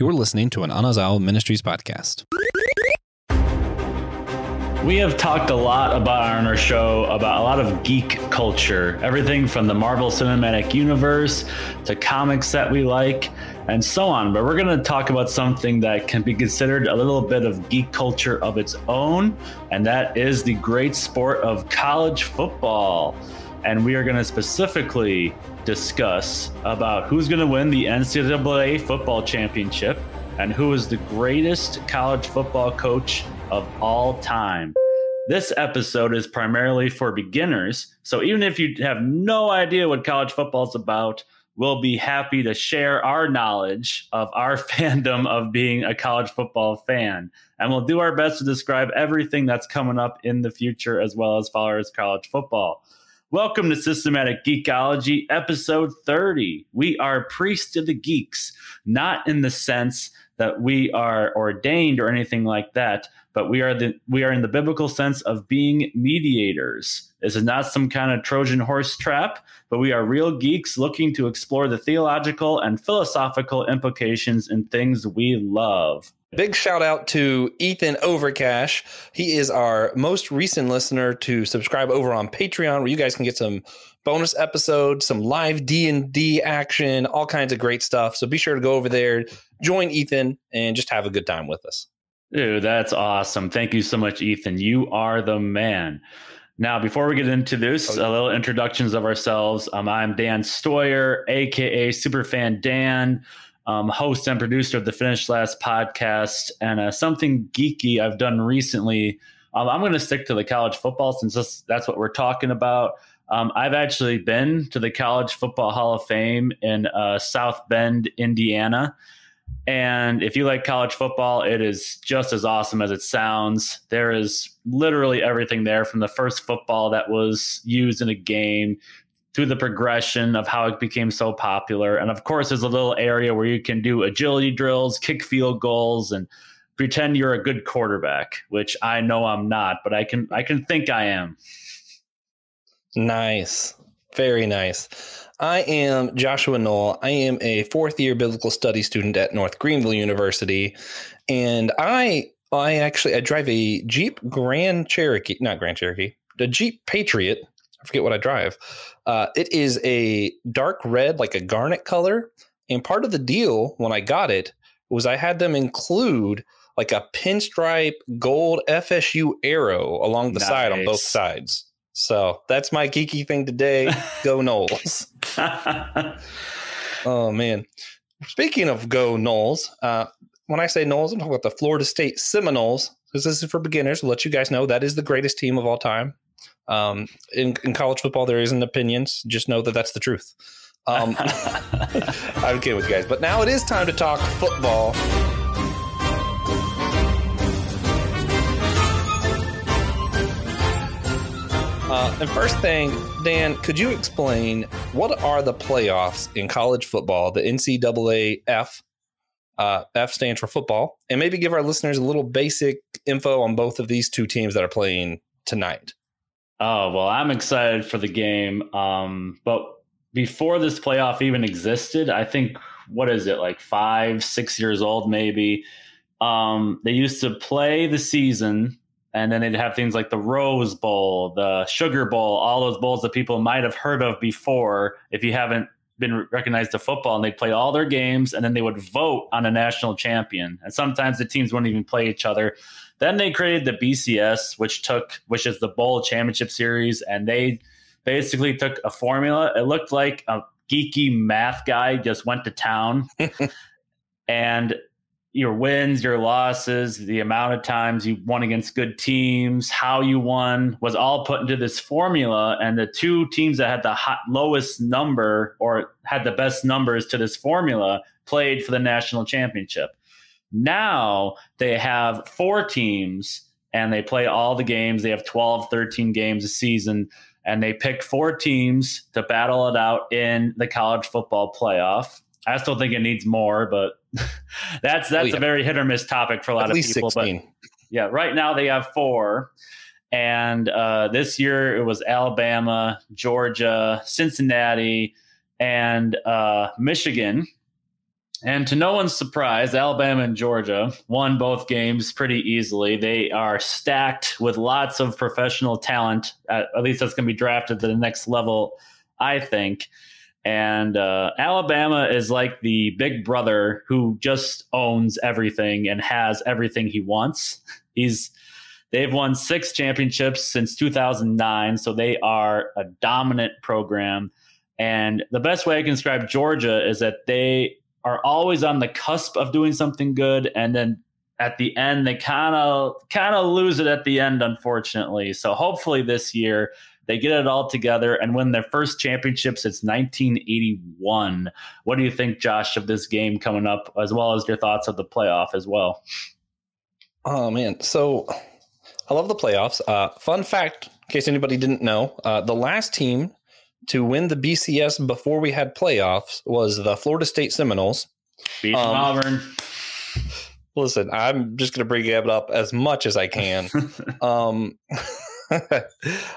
You're listening to an Anazao Ministries podcast. We have talked a lot on our show about a lot of geek culture, everything from the Marvel Cinematic Universe to comics that we like and so on. But we're going to talk about something that can be considered a little bit of geek culture of its own, and that is the great sport of college football. And we are going to specifically discuss about who's going to win the NCAA football championship and who is the greatest college football coach of all time. This episode is primarily for beginners, so even if you have no idea what college football is about, we'll be happy to share our knowledge of our fandom of being a college football fan. And we'll do our best to describe everything that's coming up in the future as well as far as college football. Welcome to Systematic Geekology, episode 30. We are priests of the geeks, not in the sense that we are ordained or anything like that, but we are in the biblical sense of being mediators. This is not some kind of Trojan horse trap, but we are real geeks looking to explore the theological and philosophical implications in things we love. Big shout out to Ethan Overcash. He is our most recent listener to subscribe over on Patreon, where you guys can get some bonus episodes, some live D&D action, all kinds of great stuff. So be sure to go over there, join Ethan, and just have a good time with us. Dude, that's awesome. Thank you so much, Ethan. You are the man. Now, before we get into this, a little introductions of ourselves. I'm Dan Stoyer, a.k.a. Superfan Dan. Host and producer of the Finish Last podcast, and something geeky I've done recently. I'm going to stick to the college football since that's what we're talking about. I've actually been to the College Football Hall of Fame in South Bend, Indiana. And if you like college football, it is just as awesome as it sounds. There is literally everything there, from the first football that was used in a game to the progression of how it became so popular. And of course, there's a little area where you can do agility drills, kick field goals, and pretend you're a good quarterback, which I know I'm not, but I can think I am. Nice. Very nice. I am Joshua Knoll. I am a fourth-year biblical studies student at North Greenville University, and I drive a Jeep the Jeep Patriot. I forget what I drive. It is a dark red, like a garnet color. And part of the deal when I got it was I had them include like a pinstripe gold FSU arrow along the side on both sides. So that's my geeky thing today. Go Noles. Oh, man. Speaking of go Noles, when I say Noles, I'm talking about the Florida State Seminoles, because this is for beginners. We'll let you guys know that is the greatest team of all time. In college football, there isn't opinions. Just know that that's the truth. I'm kidding with you guys. But now it is time to talk football. And first thing, Dan, could you explain what are the playoffs in college football, the NCAAF? F stands for football. And maybe give our listeners a little basic info on both of these two teams that are playing tonight. Oh, well, I'm excited for the game. But before this playoff even existed, I think, what is it, like 5-6 years old, maybe. They used to play the season, and then they'd have things like the Rose Bowl, the Sugar Bowl, all those bowls that people might have heard of before if you haven't been recognized to football. And they'd play all their games, and then they would vote on a national champion. And sometimes the teams wouldn't even play each other. Then they created the BCS, which is the Bowl Championship Series, and they basically took a formula. It looked like a geeky math guy just went to town, and your wins, your losses, the amount of times you won against good teams, how you won was all put into this formula. And the two teams that had the lowest number or had the best numbers to this formula played for the national championship. Now they have 4 teams and they play all the games. They have 12, 13 games a season, and they pick 4 teams to battle it out in the college football playoff. I still think it needs more, but that's a very hit or miss topic for a lot of people. 16. But yeah, right now they have 4. And this year it was Alabama, Georgia, Cincinnati, and Michigan. And to no one's surprise, Alabama and Georgia won both games pretty easily. They are stacked with lots of professional talent, at least that's going to be drafted to the next level, I think. And Alabama is like the big brother who just owns everything and has everything he wants. They've won 6 championships since 2009, so they are a dominant program. And the best way I can describe Georgia is that they are always on the cusp of doing something good, and then at the end they kind of lose it at the end, unfortunately. So hopefully this year they get it all together and win their first championship since 1981. What do you think, Josh, of this game coming up, as well as your thoughts of the playoff as well? Oh man, so I love the playoffs. Fun fact, in case anybody didn't know, the last team to win the BCS before we had playoffs was the Florida State Seminoles. Beat Auburn. Listen, I'm just going to bring it up as much as I can.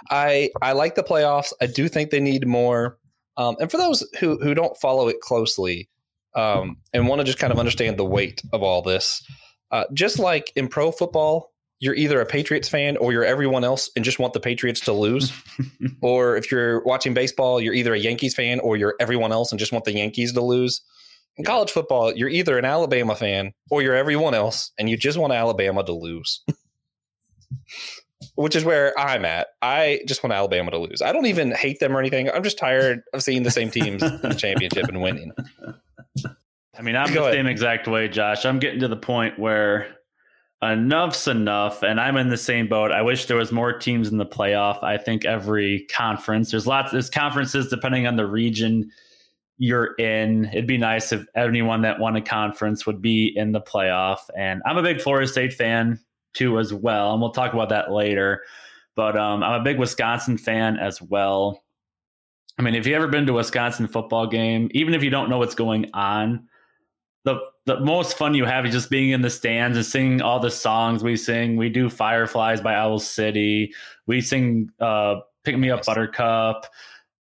I like the playoffs. I do think they need more. And for those who don't follow it closely and want to just kind of understand the weight of all this, just like in pro football, you're either a Patriots fan or you're everyone else and just want the Patriots to lose. Or if you're watching baseball, you're either a Yankees fan or you're everyone else and just want the Yankees to lose. In college football, you're either an Alabama fan or you're everyone else and you just want Alabama to lose. Which is where I'm at. I just want Alabama to lose. I don't even hate them or anything. I'm just tired of seeing the same teams in the championship and winning. I mean, I'm the same exact way, Josh. I'm getting to the point where enough's enough, and I'm in the same boat. I wish there was more teams in the playoff. I think every conference, there's conferences depending on the region you're in. It'd be nice if anyone that won a conference would be in the playoff. And I'm a big Florida State fan too as well, and we'll talk about that later. But I'm a big Wisconsin fan as well. I mean, if you've ever been to a Wisconsin football game, even if you don't know what's going on, the most fun you have is just being in the stands and singing all the songs we sing. We do Fireflies by Owl City. We sing Pick Me Up Buttercup.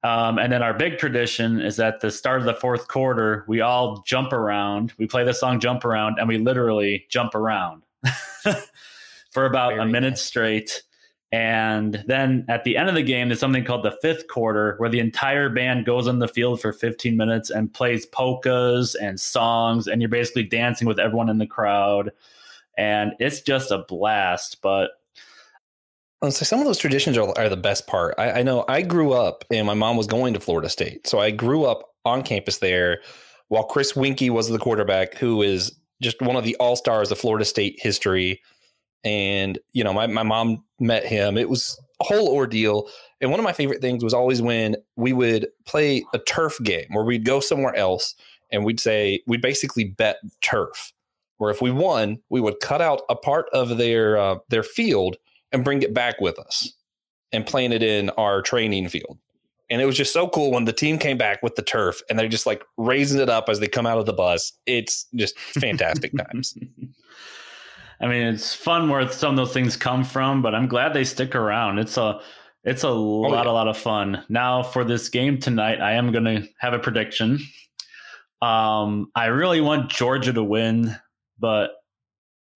And then our big tradition is at the start of the fourth quarter, we all jump around. We play the song Jump Around, and we literally jump around for about a minute straight. And then at the end of the game, there's something called the fifth quarter where the entire band goes on the field for 15 minutes and plays polkas and songs. And you're basically dancing with everyone in the crowd. And it's just a blast. But so some of those traditions are the best part. I know I grew up and my mom was going to Florida State. So I grew up on campus there while Chris Winkie was the quarterback, who is just one of the all-stars of Florida State history. And, you know, my mom met him. It was a whole ordeal. And one of my favorite things was always when we would play a turf game where we'd go somewhere else and we'd basically bet turf, where if we won, we would cut out a part of their field and bring it back with us and plant it in our training field. And it was just so cool when the team came back with the turf and they're just like raising it up as they come out of the bus. It's just fantastic times. I mean, it's fun where some of those things come from, but I'm glad they stick around. It's a lot of fun. Now for this game tonight, I am going to have a prediction. I really want Georgia to win, but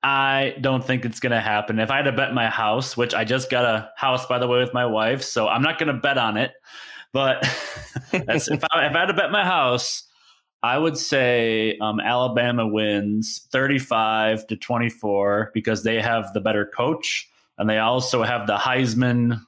I don't think it's going to happen. If I had to bet my house, which I just got a house, by the way, with my wife, so I'm not going to bet on it. But if I had to bet my house, I would say Alabama wins 35-24 because they have the better coach and they also have the Heisman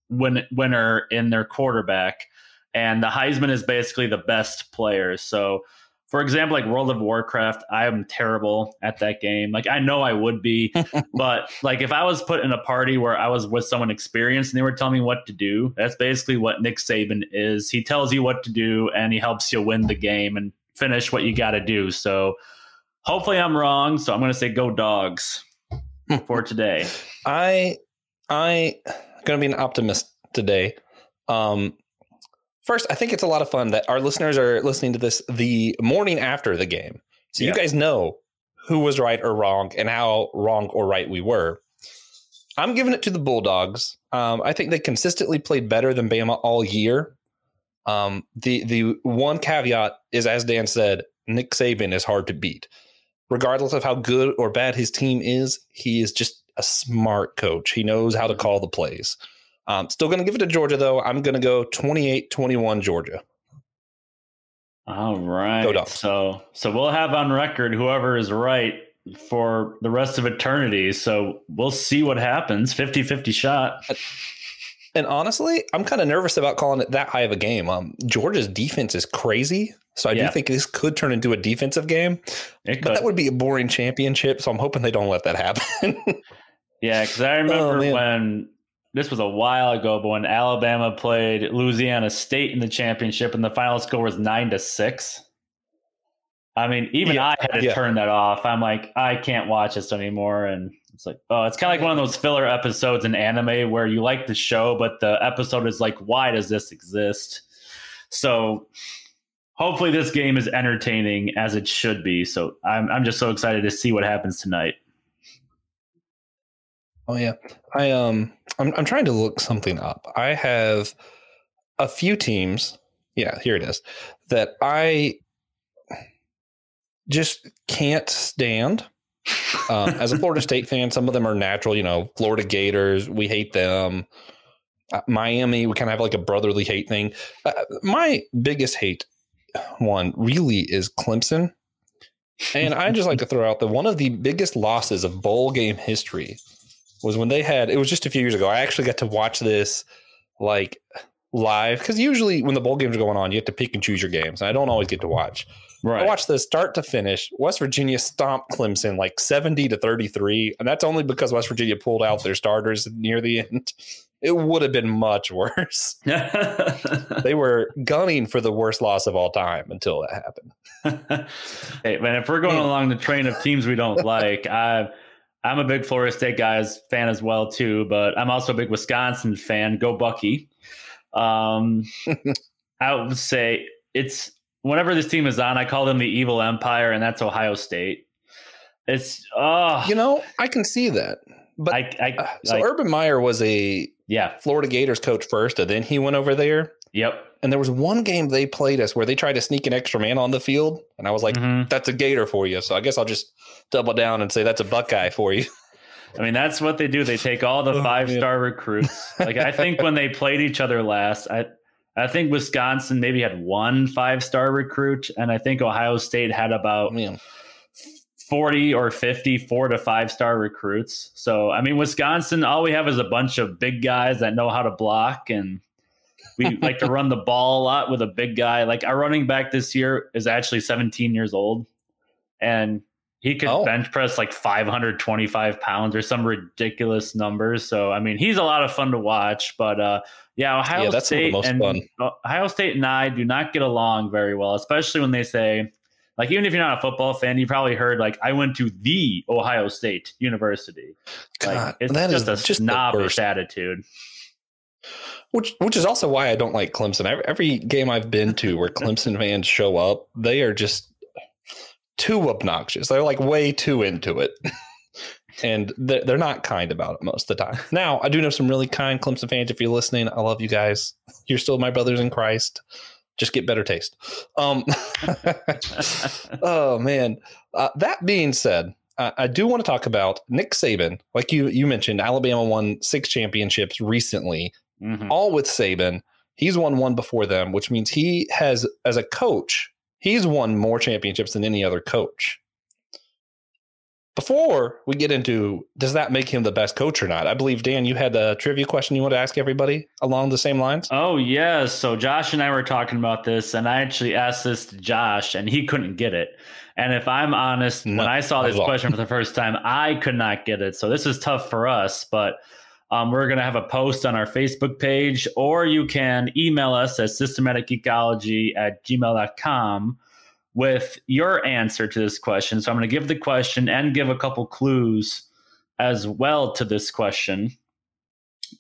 winner in their quarterback. And the Heisman is basically the best player. So, for example, like World of Warcraft, I am terrible at that game. Like, I know I would be, but like if I was put in a party where I was with someone experienced and they were telling me what to do, that's basically what Nick Saban is. He tells you what to do and he helps you win the game and finish what you got to do. So hopefully I'm wrong. So I'm going to say go Dogs for today. I'm going to be an optimist today. First, I think it's a lot of fun that our listeners are listening to this the morning after the game. So you guys know who was right or wrong and how wrong or right we were. I'm giving it to the Bulldogs. I think they consistently played better than Bama all year. The one caveat is, as Dan said, Nick Saban is hard to beat. Regardless of how good or bad his team is, he is just a smart coach. He knows how to call the plays. Still going to give it to Georgia, though. I'm going to go 28-21 Georgia. All right. Go Dogs. So we'll have on record whoever is right for the rest of eternity. So we'll see what happens. 50-50 shot. And honestly, I'm kind of nervous about calling it that high of a game. Georgia's defense is crazy. So I do think this could turn into a defensive game. But that would be a boring championship. So I'm hoping they don't let that happen. Yeah, because I remember when this was a while ago, but when Alabama played Louisiana State in the championship and the final score was 9-6. I mean, even I had to turn that off. I'm like, I can't watch this anymore. And it's like, oh, it's kind of like one of those filler episodes in anime where you like the show, but the episode is like, why does this exist? So hopefully this game is entertaining as it should be. So I'm just so excited to see what happens tonight. Oh yeah, I'm trying to look something up. I have a few teams. Yeah, here it is that I just can't stand. As a Florida State fan, some of them are natural. Florida Gators, we hate them. Miami, we kind of have like a brotherly hate thing. My biggest hate one really is Clemson, and I just like to throw out that one of the biggest losses of bowl game history was when it was just a few years ago. I actually got to watch this like live because usually when the bowl games are going on, you have to pick and choose your games. And I don't always get to watch. Right. I watched this start to finish. West Virginia stomped Clemson like 70-33. And that's only because West Virginia pulled out their starters near the end. It would have been much worse. They were gunning for the worst loss of all time until that happened. Hey, man, if we're going along the train of teams we don't like, I'm a big Florida State fan as well, too, but I'm also a big Wisconsin fan. Go Bucky. I would say it's whenever this team is on, I call them the evil empire, and that's Ohio State. It's I can see that. But so Urban Meyer was a Florida Gators coach first, and then he went over there. Yep. And there was one game they played us where they tried to sneak an extra man on the field. And I was like, that's a Gator for you. So I guess I'll just double down and say that's a Buckeye for you. I mean, that's what they do. They take all the five-star recruits. Like, I think when they played each other last, I think Wisconsin maybe had one 5-star recruit. And I think Ohio State had about 40 or 50 4 to 5-star recruits. So, I mean, Wisconsin, all we have is a bunch of big guys that know how to block, and we like to run the ball a lot with a big guy. Like our running back this year is actually 17 years old, and he could bench press like 525 pounds or some ridiculous numbers. So, I mean, he's a lot of fun to watch. But Ohio State Ohio State and I do not get along very well, especially when they say, like, even if you're not a football fan, you probably heard, like, I went to the Ohio State University. God, it's just a snobbish attitude. Which is also why I don't like Clemson. Every game I've been to where Clemson fans show up, they are just too obnoxious. They're like way too into it. And they're not kind about it most of the time. Now, I do know some really kind Clemson fans. If you're listening, I love you guys. You're still my brothers in Christ. Just get better taste. Oh, man. That being said, I do want to talk about Nick Saban. Like you mentioned, Alabama won 6 championships recently, all with Saban. He's won one before them, which means he has, as a coach, he's won more championships than any other coach. Before we get into, does that make him the best coach or not? I believe, Dan, you had a trivia question you want to ask everybody along the same lines. Oh, yes. So Josh and I were talking about this, and I actually asked this to Josh, and he couldn't get it. And if I'm honest, when I saw this question for the first time, I could not get it. So this is tough for us, but we're going to have a post on our Facebook page, or you can email us at systematicgeekology@gmail.com with your answer to this question. So I'm going to give the question and give a couple clues as well to this question.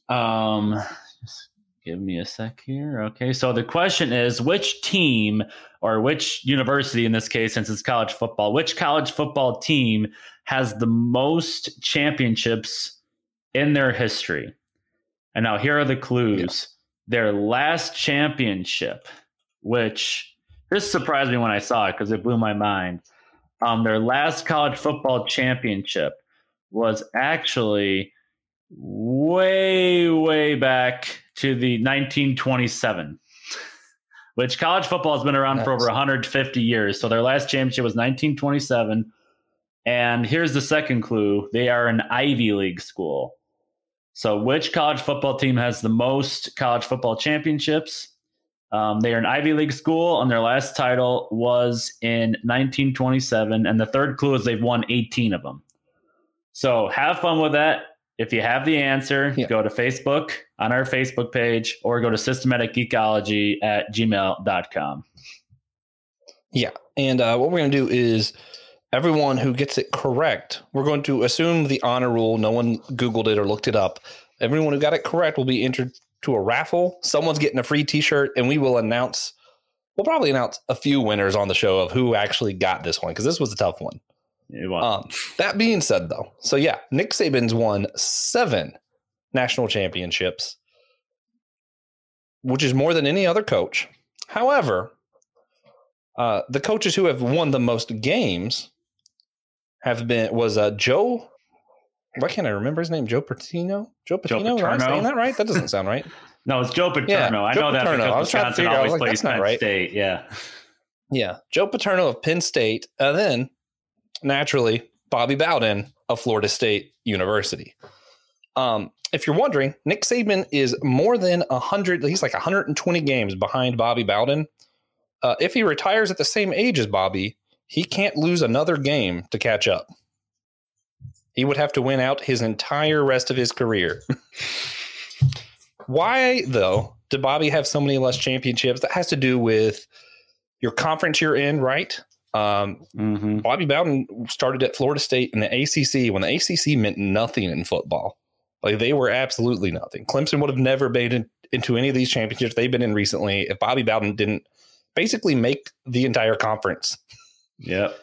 Just give me a sec here. Okay. So the question is, which team, or which university in this case, since it's college football, which college football team has the most championships in their history? And now here are the clues. Their last championship, which this surprised me when I saw it because it blew my mind. Their last college football championship was actually way, way back to the 1927, which college football has been around for over 150 years. So their last championship was 1927. And here's the second clue. They are an Ivy League school. So which college football team has the most college football championships? They are an Ivy League school, and their last title was in 1927. And the third clue is they've won 18 of them. So have fun with that. If you have the answer, go to Facebook on our Facebook page or go to systematicgeekology@gmail.com. Yeah. And what we're going to do is everyone who gets it correct, we're going to assume the honor rule. No one Googled it or looked it up. Everyone who got it correct will be entered to a raffle. Someone's getting a free t-shirt, and we'll probably announce a few winners on the show of who actually got this one, because this was a tough one. That being said, though, so yeah, Nick Saban's won 7 national championships, which is more than any other coach. However, the coaches who have won the most games was Joe. Why can't I remember his name? Joe Paterno? Joe Paterno? Am I saying that right? That doesn't sound right. No, it's Joe Paterno. Yeah, I Joe know Paterno. that because I was trying to figure out, always plays Penn right. State. Yeah. Yeah. Joe Paterno of Penn State. And then, naturally, Bobby Bowden of Florida State University. If you're wondering, Nick Saban is more than 100. He's like 120 games behind Bobby Bowden. If he retires at the same age as Bobby, he can't lose another game to catch up. He would have to win out his entire rest of his career. Why, though, did Bobby have so many less championships? That has to do with your conference you're in, right? Bobby Bowden started at Florida State in the ACC when the ACC meant nothing in football. Like, they were absolutely nothing. Clemson would have never made into any of these championships they've been in recently if Bobby Bowden didn't basically make the entire conference. Yep.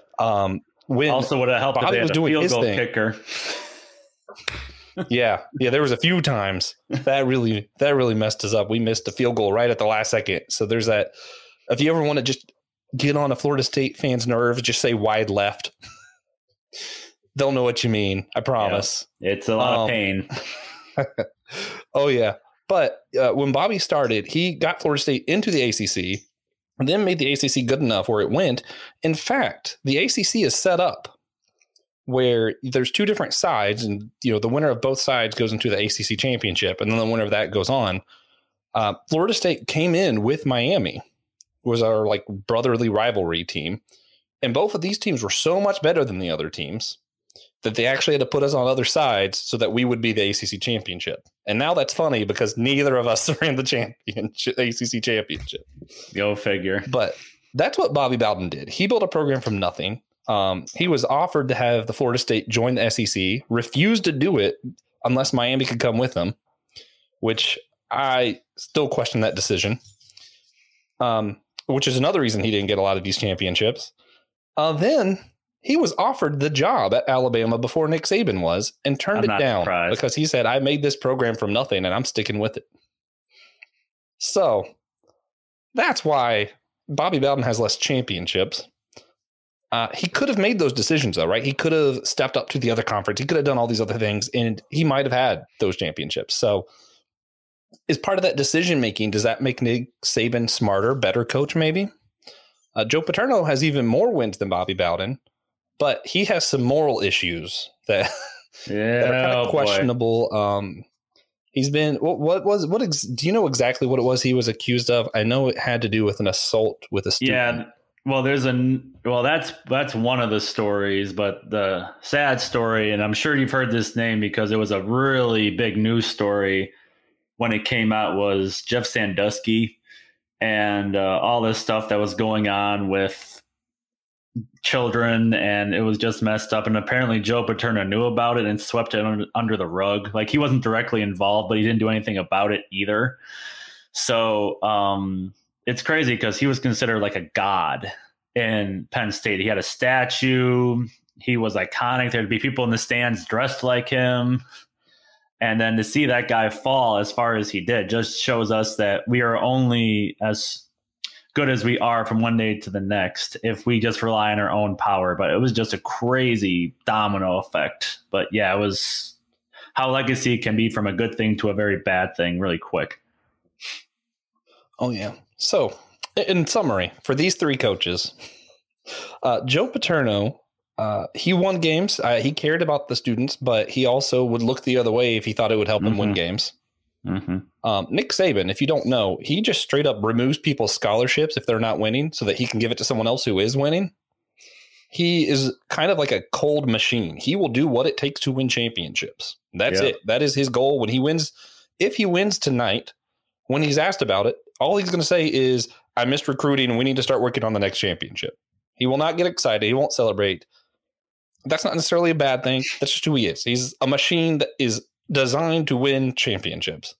When also would have helped Bobby if they had a field goal kicker. Yeah, there was a few times that really messed us up. We missed a field goal right at the last second. So there's that. If you ever want to just get on a Florida State fan's nerves, just say wide left. They'll know what you mean. I promise. Yeah, it's a lot of pain. Oh yeah, but when Bobby started, he got Florida State into the ACC. And then made the ACC good enough where it went. In fact, the ACC is set up where there's 2 different sides, and the winner of both sides goes into the ACC championship, and then the winner of that goes on. Florida State came in with Miami, was our like brotherly rivalry team, and both of these teams were so much better than the other teams that they actually had to put us on other sides so that we would be the ACC championship. And now that's funny because neither of us are in the ACC championship. Go figure. But that's what Bobby Bowden did. He built a program from nothing. He was offered to have the Florida State join the SEC, refused to do it unless Miami could come with them, which I still question that decision, which is another reason he didn't get a lot of these championships. Then he was offered the job at Alabama before Nick Saban was and turned it down because he said, I made this program from nothing and I'm sticking with it. So that's why Bobby Bowden has less championships. He could have made those decisions, though, right? He could have stepped up to the other conference. He could have done all these other things, and he might have had those championships. So is part of that decision making, does that make Nick Saban smarter, better coach, maybe? Joe Paterno has even more wins than Bobby Bowden, but he has some moral issues that, that are kind of questionable. He's been do you know exactly what it was he was accused of? I know it had to do with an assault with a student. Yeah. Well, that's one of the stories, but the sad story, and I'm sure you've heard this name because it was a really big news story when it came out, was Jeff Sandusky and all this stuff that was going on with children, and it was just messed up. And apparently Joe Paterno knew about it and swept it under the rug. Like, he wasn't directly involved, but he didn't do anything about it either. So it's crazy because he was considered like a god in Penn State. He had a statue. He was iconic. There'd be people in the stands dressed like him. And then to see that guy fall as far as he did just shows us that we are only as good as we are from one day to the next if we just rely on our own power. But it was just a crazy domino effect. But yeah, it was how legacy can be from a good thing to a very bad thing really quick. Oh, yeah. So, in summary, for these three coaches, Joe Paterno, he won games. He cared about the students, but he also would look the other way if he thought it would help him win games. Nick Saban, if you don't know, he just straight up removes people's scholarships if they're not winning so that he can give it to someone else who is winning. He is kind of like a cold machine. He will do what it takes to win championships. That's it. That is his goal. When he wins, if he wins tonight, when he's asked about it, all he's going to say is, I missed recruiting and we need to start working on the next championship. He will not get excited. He won't celebrate. That's not necessarily a bad thing. That's just who he is. He's a machine that is designed to win championships.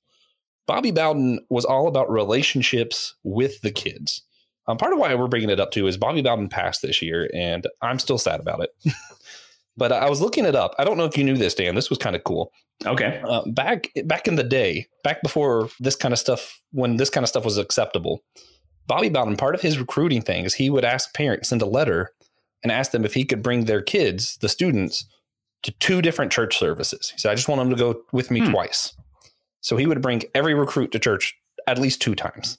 Bobby Bowden was all about relationships with the kids. Part of why we're bringing it up too is Bobby Bowden passed this year, and I'm still sad about it. But I was looking it up. I don't know if you knew this, Dan. This was kind of cool. Okay. Back in the day, back before this kind of stuff, when this kind of stuff was acceptable, Bobby Bowden, part of his recruiting thing is he would ask parents, send a letter and ask them if he could bring their kids, the students, to 2 different church services. He said, I just want them to go with me twice. So he would bring every recruit to church at least 2 times.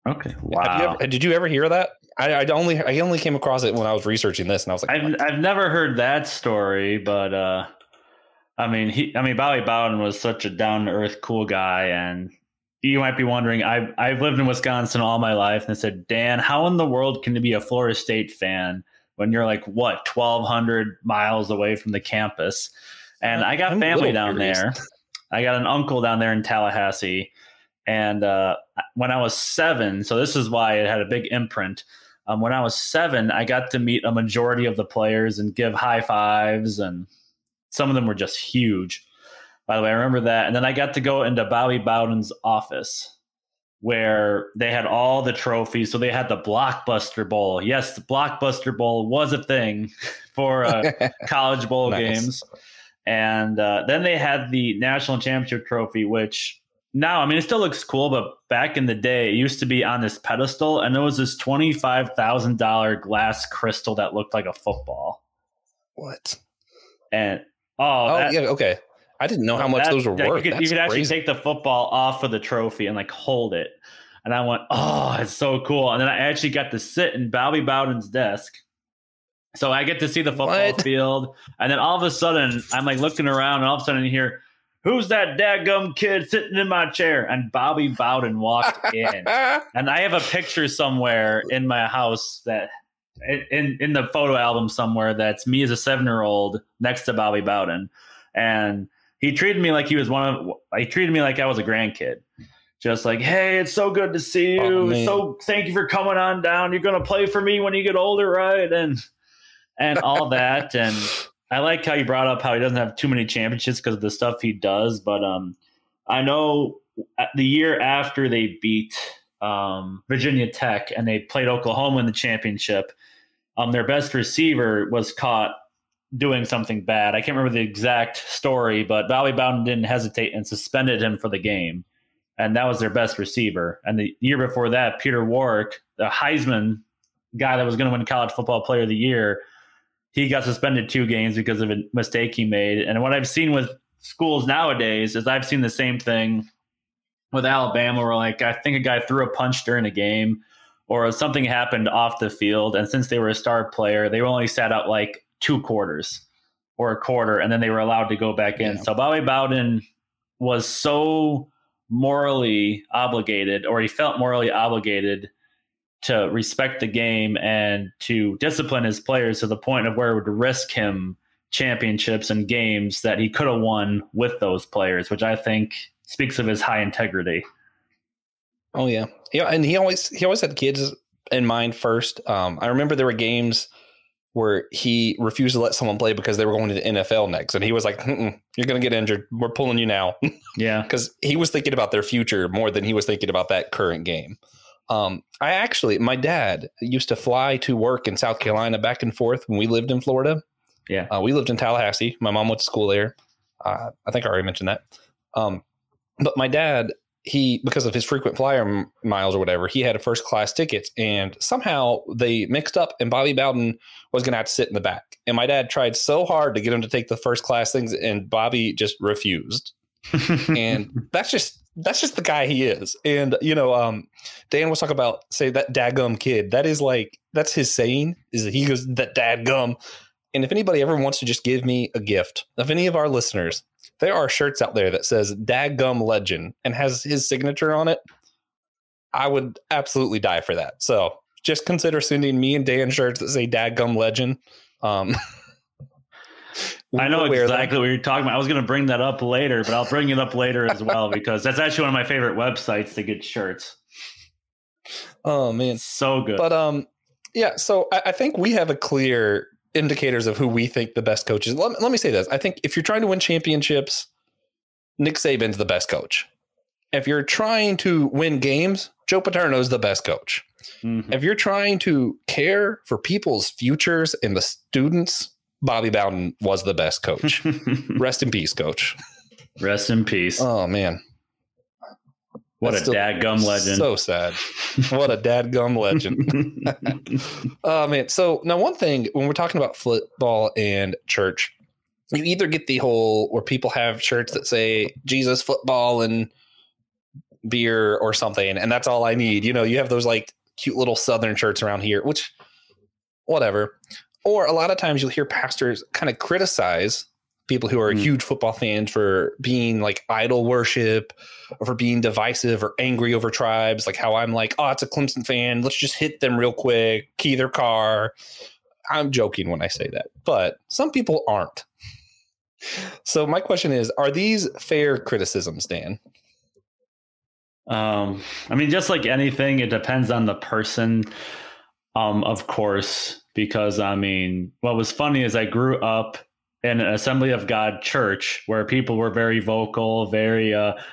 Okay. Wow. Did you ever hear that? I only came across it when I was researching this, and I was like, I've never heard that story, but Bobby Bowden was such a down to earth, cool guy, and you might be wondering, I've lived in Wisconsin all my life, and I said, Dan, how in the world can you be a Florida State fan when you're like 1,200 miles away from the campus? And I got family down there. I got an uncle down there in Tallahassee. And when I was 7, so this is why it had a big imprint. When I was 7, I got to meet a majority of the players and give high fives, and some of them were just huge. By the way, I remember that. And then I got to go into Bobby Bowden's office where they had all the trophies. So they had the Blockbuster Bowl. Yes, the Blockbuster Bowl was a thing for college bowl games. And then they had the National Championship Trophy, which now, I mean, it still looks cool, but back in the day, it used to be on this pedestal, and there was this $25,000 glass crystal that looked like a football. What? And yeah, okay. I didn't know how much those were worth. You could actually take the football off of the trophy and like hold it. And I went, oh, it's so cool. And then I actually got to sit in Bobby Bowden's desk. So I get to see the football field. And then all of a sudden, I'm like looking around, and all of a sudden you hear, who's that dadgum kid sitting in my chair? And Bobby Bowden walked in. And I have a picture somewhere in my house that in the photo album somewhere that's me as a 7-year-old next to Bobby Bowden. And he treated me like he treated me like I was a grandkid. Just like, hey, it's so good to see you. So thank you for coming on down. You're going to play for me when you get older, right? And all that. And I like how you brought up how he doesn't have too many championships because of the stuff he does. But I know the year after they beat Virginia Tech and they played Oklahoma in the championship, their best receiver was caught doing something bad. I can't remember the exact story, but Bobby Bowden didn't hesitate and suspended him for the game. And that was their best receiver. And the year before that, Peter Warwick, the Heisman guy that was going to win College Football Player of the Year, he got suspended 2 games because of a mistake he made. And what I've seen with schools nowadays is I've seen the same thing with Alabama, where like I think a guy threw a punch during a game or something happened off the field. And since they were a star player, they were only sat out like 2 quarters or a quarter, and then they were allowed to go back in. So Bobby Bowden was so morally obligated, or he felt morally obligated to respect the game and to discipline his players to the point of where it would risk him championships and games that he could have won with those players, which I think speaks of his high integrity. Oh yeah. Yeah. And he always had kids in mind first. I remember there were games where he refused to let someone play because they were going to the NFL next. And he was like, you're going to get injured. We're pulling you now. Yeah. Because he was thinking about their future more than he was thinking about that current game. My dad used to fly to work in South Carolina back and forth when we lived in Florida. Yeah. We lived in Tallahassee. My mom went to school there. I think I already mentioned that. But my dad, he, because of his frequent flyer miles or whatever, he had a first class tickets, and somehow they mixed up and Bobby Bowden was going to have to sit in the back. And my dad tried so hard to get him to take the first class things, and Bobby just refused. And that's just the guy he is. And, Dan was talking about, say, that daggum kid. That is that's his saying, is that he goes, that daggum. And if anybody ever wants to just give me a gift, of any of our listeners, there are shirts out there that says daggum legend and has his signature on it. I would absolutely die for that. So just consider sending me and Dan shirts that say daggum legend. I know exactly what you're talking about. I was going to bring that up later, but I'll bring it up later as well, because that's actually one of my favorite websites to get shirts. Oh man. So good. But yeah, so I think we have a clear indicators of who we think the best coach is. Let me say this. I think if you're trying to win championships, Nick Saban's the best coach. If you're trying to win games, Joe Paterno's the best coach. Mm-hmm. If you're trying to care for people's futures and the students, Bobby Bowden was the best coach. Rest in peace, coach. Rest in peace. Oh, man. What a dadgum legend. So sad. What a dadgum legend. Oh, man. So now one thing, when we're talking about football and church, you either get the whole where people have shirts that say Jesus, football, and beer or something, and that's all I need. You have those like cute little Southern shirts around here, which whatever. Or a lot of times you'll hear pastors kind of criticize people who are huge football fans for being like idol worship or for being divisive or angry over tribes. Like how I'm like, oh, it's a Clemson fan. Let's just hit them real quick, key their car. I'm joking when I say that, but some people aren't. So my question is, are these fair criticisms, Dan? I mean, just like anything, it depends on the person, of course, because I mean, what was funny is I grew up in an Assembly of God church where people were very vocal, very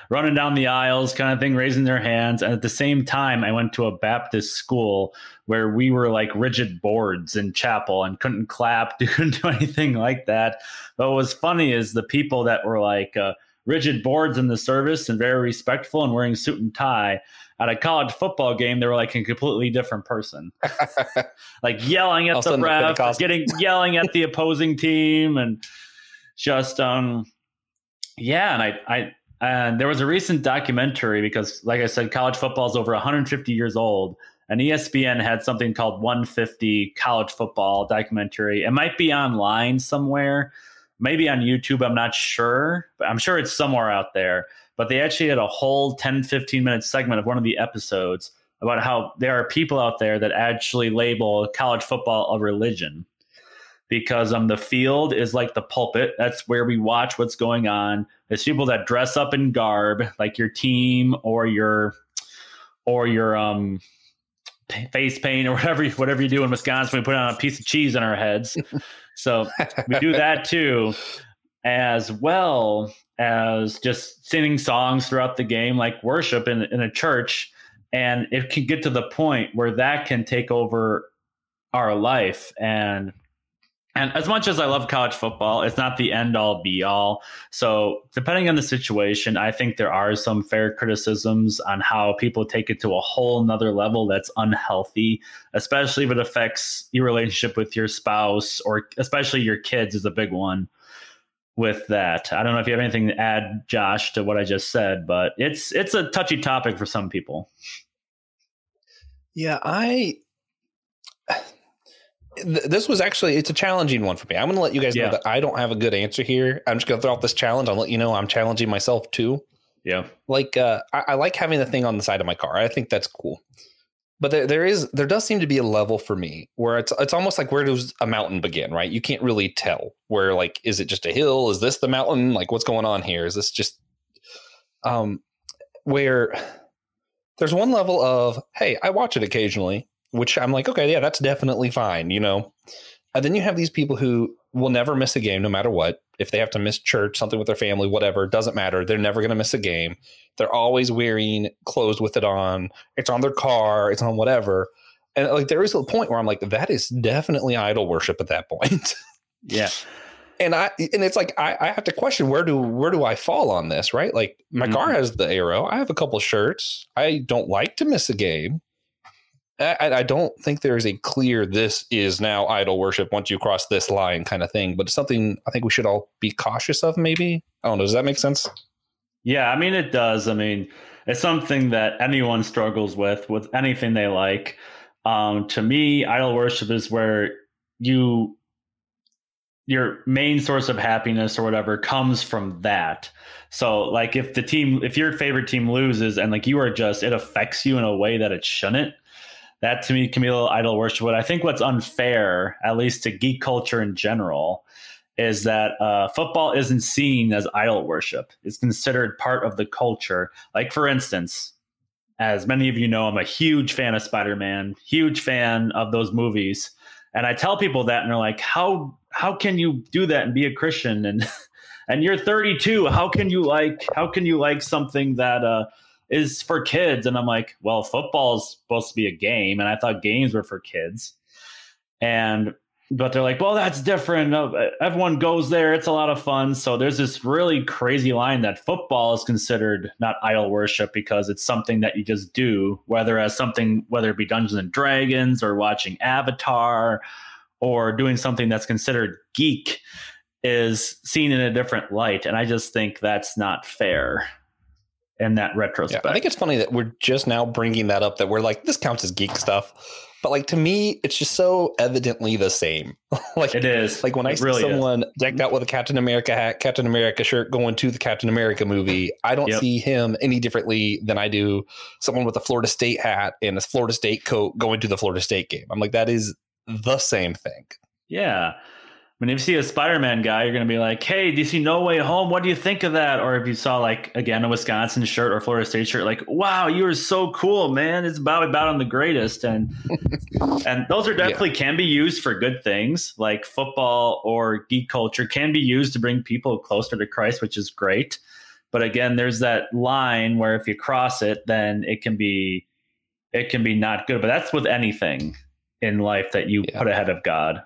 running down the aisles kind of thing, raising their hands. And at the same time, I went to a Baptist school where we were like rigid boards in chapel and couldn't clap, couldn't do anything like that. But what was funny is the people that were like rigid boards in the service and very respectful and wearing suit and tie, at a college football game, they were like a completely different person, like yelling at the ref, yelling at the opposing team, and just yeah. And there was a recent documentary, because, like I said, college football is over 150 years old, and ESPN had something called 150 College Football documentary. It might be online somewhere, maybe on YouTube. I'm not sure, but I'm sure it's somewhere out there. But they actually had a whole 10-15 minute segment of one of the episodes about how there are people out there that actually label college football a religion, because the field is like the pulpit. That's where we watch what's going on. There's people that dress up in garb, like your team or your face paint or whatever you do in Wisconsin. We put on a piece of cheese on our heads. So we do that too, as well as just singing songs throughout the game, like worship in a church. And it can get to the point where that can take over our life. And as much as I love college football, it's not the end all be all. So depending on the situation, I think there are some fair criticisms on how people take it to a whole nother level that's unhealthy, especially if it affects your relationship with your spouse, or especially your kids is a big one with that. I don't know if you have anything to add, Josh, to what I just said, but it's a touchy topic for some people. Yeah, this was actually, it's a challenging one for me. I'm going to let you guys know that I don't have a good answer here. I'm just going to throw out this challenge. I'll let you know I'm challenging myself too. Yeah. Like, I like having the thing on the side of my car. I think that's cool. But there does seem to be a level for me where it's almost like, where does a mountain begin, right? You can't really tell where, like, is it just a hill? Is this the mountain? Like, what's going on here? Is this just where there's one level of, hey, I watch it occasionally, which I'm like, okay, yeah, that's definitely fine, And then you have these people who will never miss a game no matter what. If they have to miss church, something with their family, whatever, it doesn't matter. They're never going to miss a game. They're always wearing clothes with it on. It's on their car. It's on whatever. And like, there is a point where I'm like, that is definitely idol worship at that point. Yeah. And it's like I have to question where do I fall on this, right? Like my car has the arrow. I have a couple shirts. I don't like to miss a game. I don't think there is a clear this is now idol worship once you cross this line kind of thing, but it's something I think we should all be cautious of. Maybe I don't know. Does that make sense? Yeah, I mean it does. I mean it's something that anyone struggles with anything they like. To me, idol worship is where your main source of happiness or whatever comes from that. So like if your favorite team loses and like you are just, it affects you in a way that it shouldn't, that to me can be a little idol worship. But I think what's unfair, at least to geek culture in general, is that football isn't seen as idol worship. It's considered part of the culture. Like for instance, as many of you know, I'm a huge fan of Spider-Man, huge fan of those movies. And I tell people that and they're like, how can you do that and be a Christian? And you're 32. How can you like something that is for kids? And I'm like, well, football is supposed to be a game. And I thought games were for kids. But they're like, well, that's different. Everyone goes there. It's a lot of fun. So there's this really crazy line that football is considered not idol worship because it's something that you just do, whether it be Dungeons and Dragons or watching Avatar or doing something that's considered geek is seen in a different light. And I just think that's not fair in that retrospect. Yeah, I think it's funny that we're just now bringing that up, that we're like, this counts as geek stuff. But like, to me, it's just so evidently the same. Like it is. Like when I see someone decked out with a Captain America hat, Captain America shirt going to the Captain America movie, I don't see him any differently than I do someone with a Florida State hat and a Florida State coat going to the Florida State game. I'm like, that is the same thing. Yeah. I mean, if you see a Spider-Man guy, you're going to be like, hey, do you see No Way Home? What do you think of that? Or if you saw, like, again, a Wisconsin shirt or Florida State shirt, like, wow, you are so cool, man. It's about on the greatest. And those are definitely can be used for good things, like football or geek culture can be used to bring people closer to Christ, which is great. But again, there's that line where if you cross it, then it can be not good. But that's with anything in life that you put ahead of God.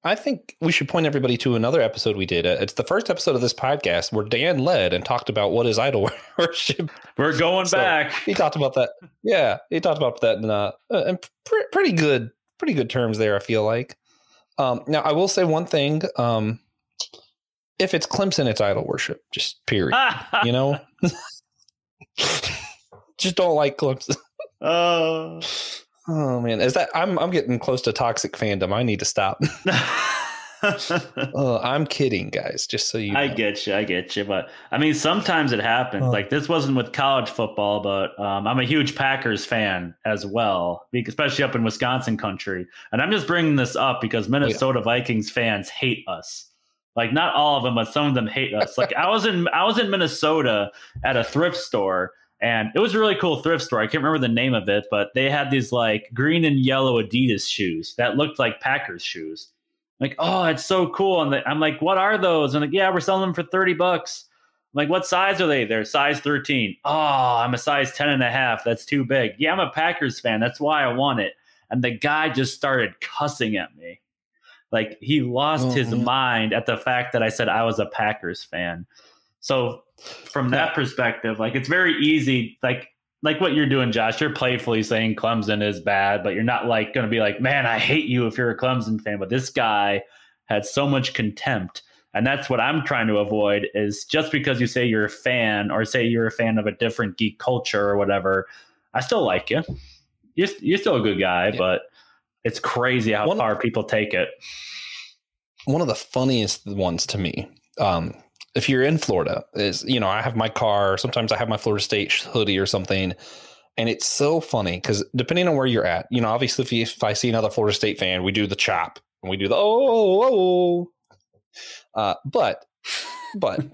I think we should point everybody to another episode we did. It's the first episode of this podcast where Dan led and talked about what is idol worship. We're going back. He talked about that. Yeah, he talked about that in pretty good terms there, I feel like. Now, I will say one thing. If it's Clemson, it's idol worship. Just period. You know? Just don't like Clemson. Oh man, is that I'm getting close to toxic fandom. I need to stop. I'm kidding, guys. Just so you know. I get you. But I mean, sometimes it happens. Like this wasn't with college football, but I'm a huge Packers fan as well, especially up in Wisconsin country. And I'm just bringing this up because Minnesota Vikings fans hate us. Like not all of them, but some of them hate us. Like I was in Minnesota at a thrift store. And it was a really cool thrift store. I can't remember the name of it, but they had these like green and yellow Adidas shoes that looked like Packers shoes. Like, oh, it's so cool. And I'm like, what are those? And like, yeah, we're selling them for $30. I'm like, what size are they? They're size 13. Oh, I'm a size 10 and a half. That's too big. Yeah, I'm a Packers fan. That's why I want it. And the guy just started cussing at me. Like he lost his mind at the fact that I said I was a Packers fan. So from that perspective, like it's very easy, like what you're doing, Josh, you're playfully saying Clemson is bad, but you're not like going to be like, man, I hate you if you're a Clemson fan. But this guy had so much contempt. And that's what I'm trying to avoid is just because you say you're a fan or say you're a fan of a different geek culture or whatever, I still like you. You're still a good guy, but it's crazy how far people take it. One of the funniest ones to me, if you're in Florida is, you know, I have my car. Sometimes I have my Florida State hoodie or something. And it's so funny because depending on where you're at, you know, obviously if I see another Florida State fan, we do the chop and we do the, but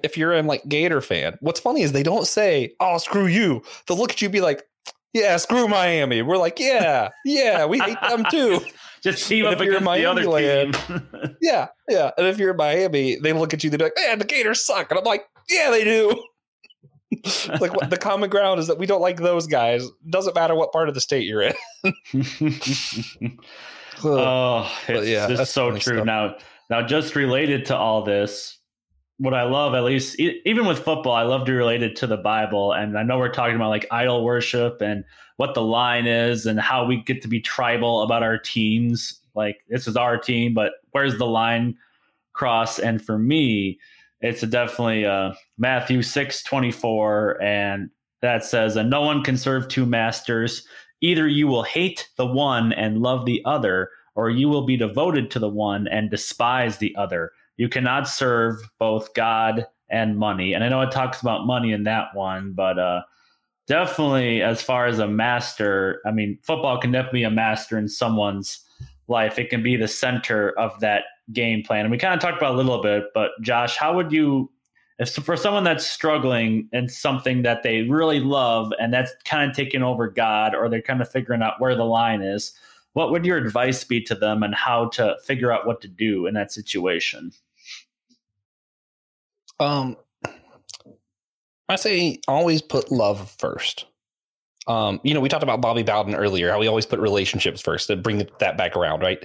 if you're in like Gator fan, what's funny is they don't say, oh, screw you. They'll look at you and be like, yeah, screw Miami. We're like, yeah, we hate them too. Just team up against the other team. Yeah. And if you're in Miami, they look at you, they're like, man, the Gators suck. And I'm like, yeah, they do. Like what, the common ground is that we don't like those guys. Doesn't matter what part of the state you're in. It's so true. Now, Now, just related to all this, what I love, at least even with football, I love to relate it to the Bible. And I know we're talking about like idol worship and what the line is and how we get to be tribal about our teams. Like, this is our team, but where's the line cross? And for me, it's definitely Matthew 6:24, and that says, and no one can serve two masters. Either you will hate the one and love the other, or you will be devoted to the one and despise the other. You cannot serve both God and money. And I know it talks about money in that one, but definitely as far as a master, I mean, football can definitely be a master in someone's life. It can be the center of that game plan. And we kind of talked about it a little bit, but Josh, how would you, if for someone that's struggling in something that they really love and that's kind of taking over God, or they're kind of figuring out where the line is, what would your advice be to them and how to figure out what to do in that situation? I say always put love first. We talked about Bobby Bowden earlier, how we always put relationships first to bring that back around, right?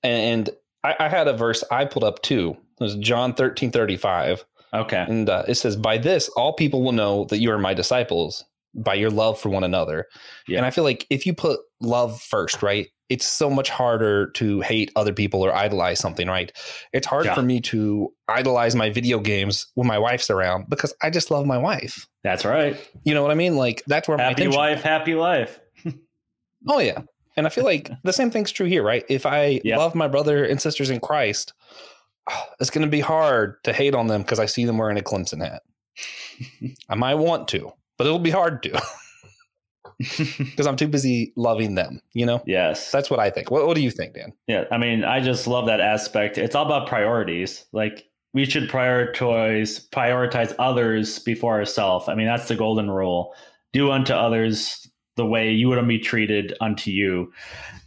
And I had a verse I pulled up too. It was John 13:35. Okay. And it says, by this, all people will know that you are my disciples, by your love for one another. Yeah. And I feel like if you put love first, right, it's so much harder to hate other people or idolize something, right? It's hard for me to idolize my video games when my wife's around because I just love my wife. That's right. You know what I mean? Like, that's where happy wife, happy life. Oh, yeah. And I feel like the same thing's true here, right? If I love my brother and sisters in Christ, it's going to be hard to hate on them because I see them wearing a Clemson hat. I might want to, but it'll be hard to because I'm too busy loving them, you know? Yes. That's what I think. What do you think, Dan? Yeah. I mean, I just love that aspect. It's all about priorities. Like, we should prioritize others before ourselves. I mean, that's the golden rule. Do unto others the way you would be treated unto you.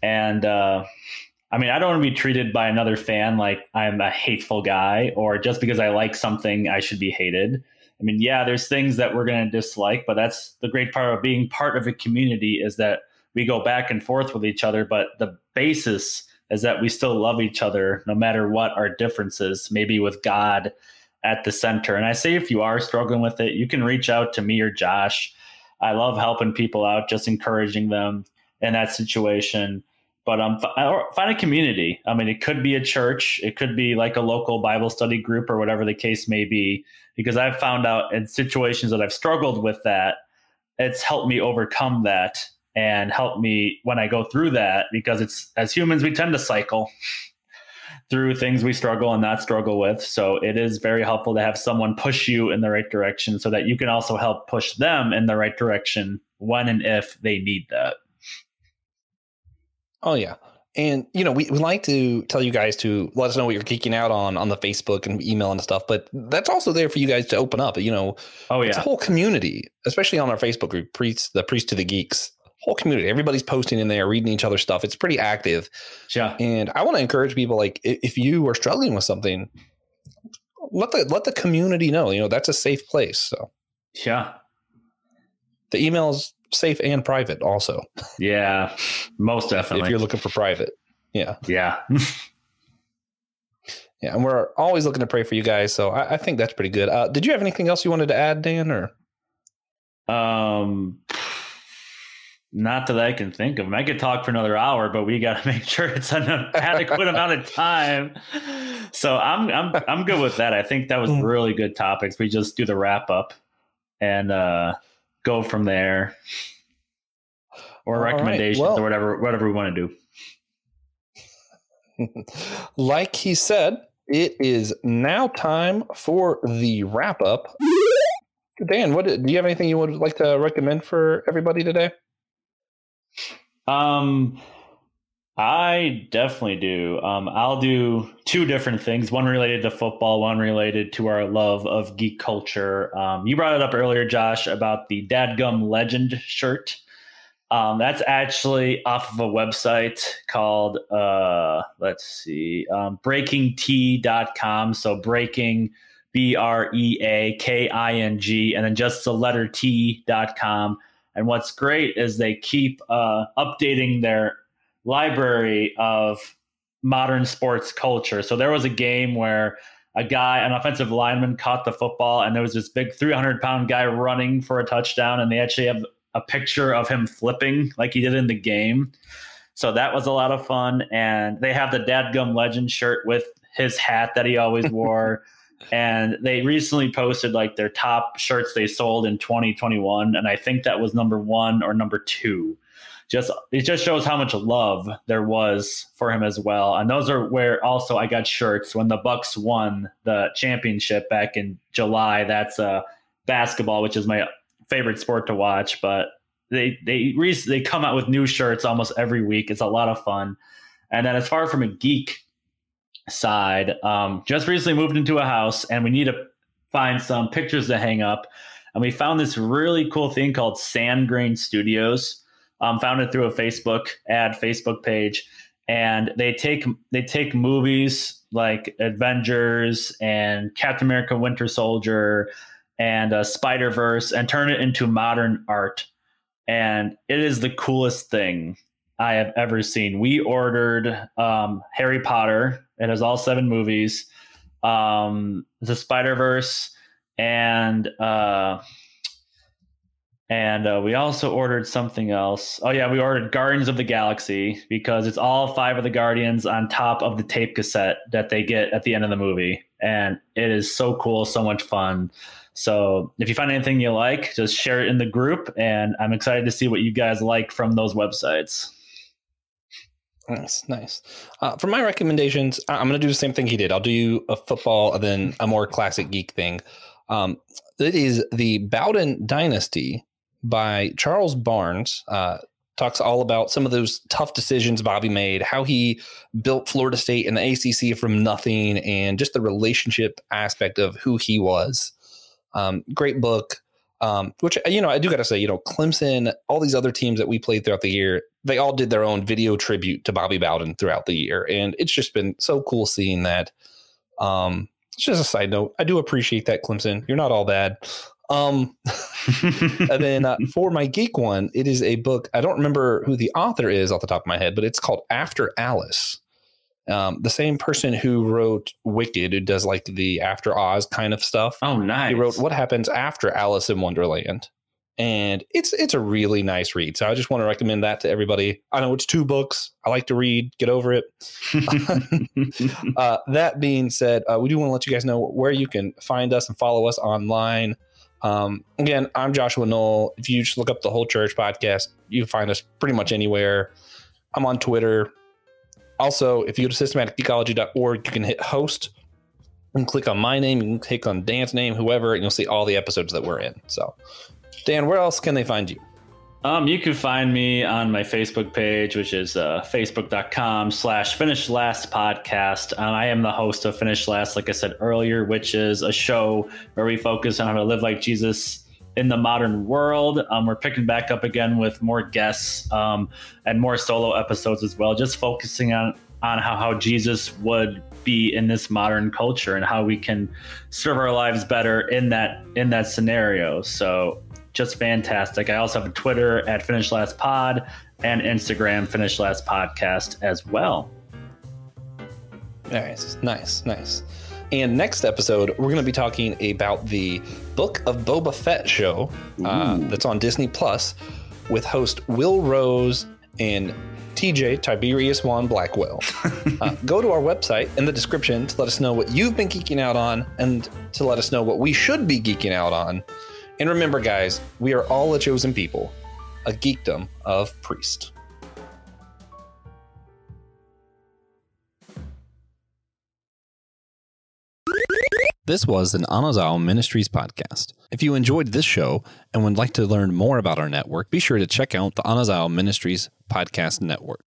And, I mean, I don't want to be treated by another fan like I'm a hateful guy, or just because I like something, I should be hated. I mean, yeah, there's things that we're going to dislike, but that's the great part of being part of a community, is that we go back and forth with each other. But the basis is that we still love each other no matter what our differences, maybe with God at the center. And I say, if you are struggling with it, you can reach out to me or Josh. I love helping people out, just encouraging them in that situation. But find a community. I mean, it could be a church. It could be like a local Bible study group or whatever the case may be, because I've found out in situations that I've struggled with that, it's helped me overcome that and help me when I go through that, because it's, as humans, we tend to cycle through things we struggle and not struggle with. So it is very helpful to have someone push you in the right direction so that you can also help push them in the right direction when and if they need that. Oh, yeah. And, we like to tell you guys to let us know what you're geeking out on the Facebook and email and stuff. But that's also there for you guys to open up. It's a whole community, especially on our Facebook group, the Priest to the Geeks. Whole community. Everybody's posting in there, reading each other's stuff. It's pretty active. Yeah. And I want to encourage people, like, if you are struggling with something, let the community know. That's a safe place. So, yeah. The email's safe and private also. Yeah, most definitely. If you're looking for private. Yeah. Yeah. Yeah. And we're always looking to pray for you guys. So I think that's pretty good. Did you have anything else you wanted to add, Dan, or? Not that I can think of. I could talk for another hour, but we got to make sure it's an adequate amount of time. So I'm good with that. I think that was really good topics. We just do the wrap up and go from there, or recommendations, or whatever we want to do. Like he said, it is now time for the wrap up. Dan, do you have anything you would like to recommend for everybody today? I definitely do. I'll do two different things, one related to football, one related to our love of geek culture. You brought it up earlier, Josh, about the Dadgum Legend shirt. That's actually off of a website called, breakingtea.com. So breaking, BREAKING, and then just the letter T.com. And what's great is they keep updating their library of modern sports culture. So there was a game where an offensive lineman caught the football, and there was this big 300-pound guy running for a touchdown, and they actually have a picture of him flipping like he did in the game. So that was a lot of fun. And they have the Dadgum Legend shirt with his hat that he always wore. And they recently posted like their top shirts they sold in 2021. And I think that was number 1 or number 2. It just shows how much love there was for him as well. And those are where also I got shirts when the Bucks won the championship back in July. That's basketball, which is my favorite sport to watch. But they come out with new shirts almost every week. It's a lot of fun. And then as far from a geek side, just recently moved into a house, and we need to find some pictures to hang up. And we found this really cool thing called Sand Grain Studios. Found it through a Facebook page, and they take movies like Avengers and Captain America: Winter Soldier and Spider-Verse and turn it into modern art. And it is the coolest thing I have ever seen. We ordered Harry Potter. It has all 7 movies, the Spider-Verse, and we also ordered something else. Oh yeah, we ordered Guardians of the Galaxy because it's all 5 of the Guardians on top of the tape cassette that they get at the end of the movie. And it is so cool, so much fun. So if you find anything you like, just share it in the group. And I'm excited to see what you guys like from those websites. Nice. For my recommendations, I'm going to do the same thing he did. I'll do a football and then a more classic geek thing. It is the Bowden Dynasty by Charles Barnes. Talks all about some of those tough decisions Bobby made, how he built Florida State and the ACC from nothing, and just the relationship aspect of who he was. Great book, which, I do got to say, Clemson, all these other teams that we played throughout the year, they all did their own video tribute to Bobby Bowden throughout the year. And it's just been so cool seeing that. It's just a side note. I do appreciate that, Clemson. You're not all bad. And then for my geek one, it is a book. I don't remember who the author is off the top of my head, but it's called After Alice. The same person who wrote Wicked, who does like the After Oz kind of stuff. Oh, nice. He wrote What Happens After Alice in Wonderland. And it's a really nice read. So I just want to recommend that to everybody. I know it's 2 books. I like to read. Get over it. That being said, we do want to let you guys know where you can find us and follow us online. Again, I'm Joshua Knoll. If you just look up the Whole Church Podcast, you can find us pretty much anywhere. I'm on Twitter. Also, if you go to systematicgeekology.org, you can hit host and click on my name. You can click on Dan's name, whoever, and you'll see all the episodes that we're in. So, Dan, where else can they find you? You can find me on my Facebook page, which is facebook.com/Finish Last Podcast. I am the host of Finish Last, like I said earlier, which is a show where we focus on how to live like Jesus in the modern world. We're picking back up again with more guests and more solo episodes as well, just focusing on how Jesus would be in this modern culture and how we can serve our lives better in that scenario. So just fantastic. I also have a Twitter at Finish Last Pod and Instagram Finish Last Podcast as well. Nice. And next episode, we're going to be talking about the Book of Boba Fett show that's on Disney Plus with host Will Rose and TJ Tiberius Juan Blackwell. Go to our website in the description to let us know what you've been geeking out on and to let us know what we should be geeking out on. And remember, guys, we are all a chosen people, a geekdom of priest. This was an Anazao Ministries podcast. If you enjoyed this show and would like to learn more about our network, be sure to check out the Anazao Ministries Podcast Network.